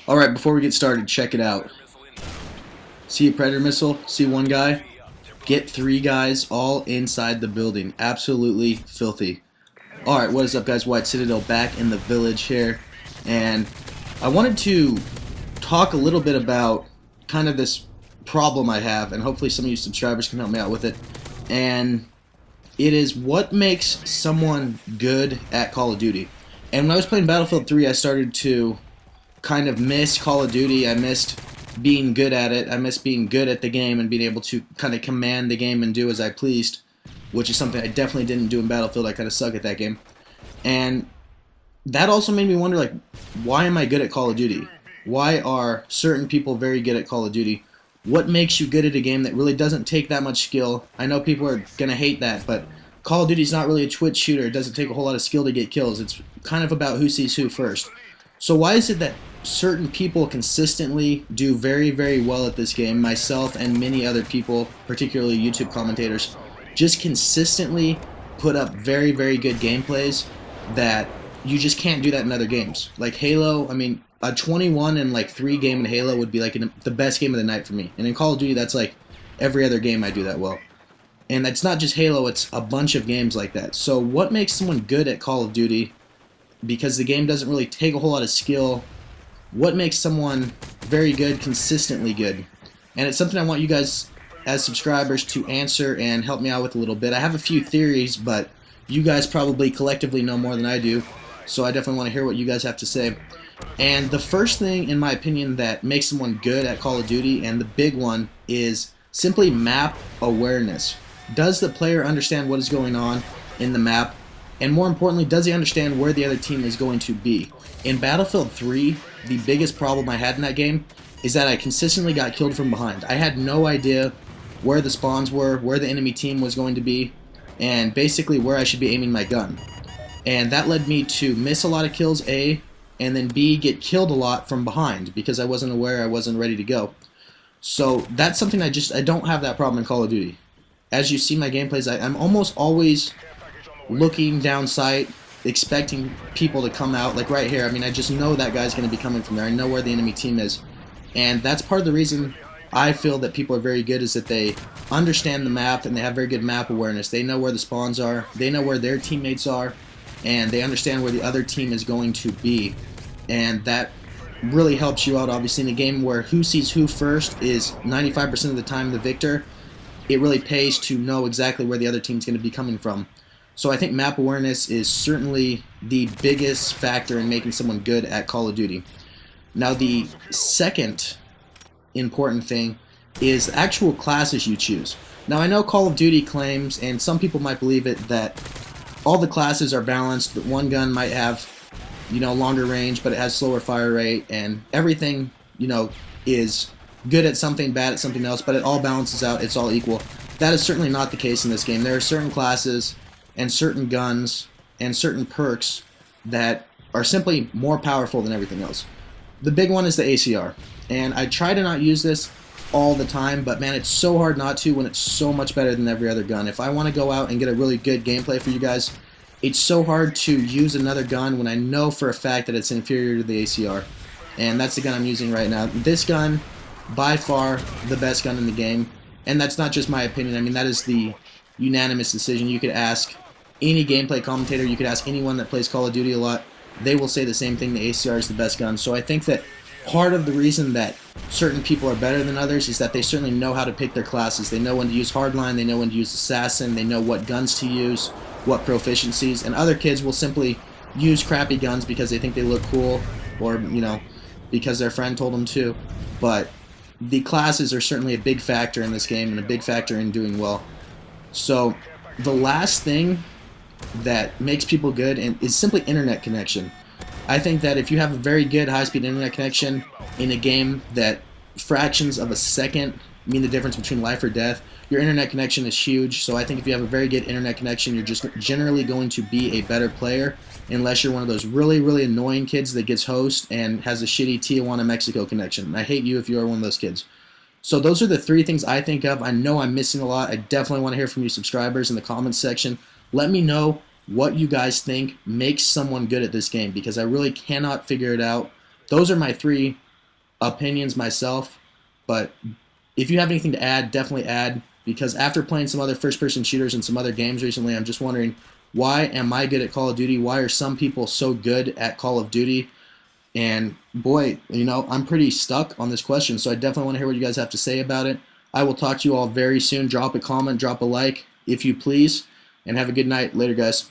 Alright, before we get started, check it out. See a predator missile? See one guy? Get three guys all inside the building. Absolutely filthy. Alright, what is up guys? White Citadel back in the village here. And I wanted to talk a little bit about kind of this problem I have, and hopefully some of you subscribers can help me out with it. And it is what makes someone good at Call of Duty. And when I was playing Battlefield 3, I started to kind of miss Call of Duty. I missed being good at it. I missed being good at the game and being able to kind of command the game and do as I pleased, which is something I definitely didn't do in Battlefield. I kind of suck at that game. And that also made me wonder, like, why am I good at Call of Duty? Why are certain people very good at Call of Duty? What makes you good at a game that really doesn't take that much skill? I know people are going to hate that, but Call of Duty is not really a twitch shooter. It doesn't take a whole lot of skill to get kills. It's kind of about who sees who first. So why is it that certain people consistently do very, very well at this game, myself and many other people, particularly YouTube commentators, just consistently put up very, very good gameplays that you just can't do that in other games? Like Halo, I mean, a 21 and like 3 game in Halo would be like the best game of the night for me. And in Call of Duty, that's like every other game I do that well. And that's not just Halo, it's a bunch of games like that. So what makes someone good at Call of Duty? Because the game doesn't really take a whole lot of skill. What makes someone very good, consistently good? And it's something I want you guys as subscribers to answer and help me out with a little bit. I have a few theories, but you guys probably collectively know more than I do, so I definitely want to hear what you guys have to say. And the first thing, in my opinion, that makes someone good at Call of Duty, and the big one, is simply map awareness. Does the player understand what is going on in the map? And more importantly, does he understand where the other team is going to be? In Battlefield 3, the biggest problem I had in that game is that I consistently got killed from behind. I had no idea where the spawns were, where the enemy team was going to be, and basically where I should be aiming my gun. And that led me to miss a lot of kills, A, and then B, get killed a lot from behind because I wasn't aware, I wasn't ready to go. So that's something I don't have that problem in Call of Duty. As you see my gameplays, I'm almost always looking down sight, expecting people to come out, like right here. I mean, I just know that guy's going to be coming from there. I know where the enemy team is. And that's part of the reason I feel that people are very good, is that they understand the map and they have very good map awareness. They know where the spawns are, they know where their teammates are, and they understand where the other team is going to be. And that really helps you out, obviously, in a game where who sees who first is 95% of the time the victor. It really pays to know exactly where the other team's going to be coming from. So I think map awareness is certainly the biggest factor in making someone good at Call of Duty. Now the second important thing is the actual classes you choose. Now I know Call of Duty claims, and some people might believe it, that all the classes are balanced, that one gun might have, longer range, but it has slower fire rate, and everything, is good at something, bad at something else, but it all balances out, it's all equal. That is certainly not the case in this game. There are certain classes and certain guns and certain perks that are simply more powerful than everything else. The big one is the ACR, and I try to not use this all the time, but man, it's so hard not to when it's so much better than every other gun. If I want to go out and get a really good gameplay for you guys, it's so hard to use another gun when I know for a fact that it's inferior to the ACR, and that's the gun I'm using right now. This gun, by far the best gun in the game, and that's not just my opinion. I mean, that is the unanimous decision. You could ask any gameplay commentator, you could ask anyone that plays Call of Duty a lot, they will say the same thing: the ACR is the best gun. So I think that part of the reason that certain people are better than others is that they certainly know how to pick their classes. They know when to use hardline, they know when to use assassin, they know what guns to use, what proficiencies, and other kids will simply use crappy guns because they think they look cool, or because their friend told them to. But the classes are certainly a big factor in this game and a big factor in doing well. So the last thing that makes people good is simply internet connection. I think that if you have a very good high-speed internet connection in a game that fractions of a second mean the difference between life or death, your internet connection is huge. So I think if you have a very good internet connection, you're just generally going to be a better player, unless you're one of those really, really annoying kids that gets host and has a shitty Tijuana, Mexico connection. I hate you if you are one of those kids. So those are the three things I think of. I know I'm missing a lot. I definitely want to hear from you subscribers in the comments section. Let me know what you guys think makes someone good at this game, because I really cannot figure it out. Those are my three opinions myself, but if you have anything to add, definitely add, because after playing some other first-person shooters and some other games recently, I'm just wondering, why am I good at Call of Duty? Why are some people so good at Call of Duty? And boy, I'm pretty stuck on this question, so I definitely want to hear what you guys have to say about it. I will talk to you all very soon. Drop a comment, drop a like, if you please, and have a good night. Later, guys.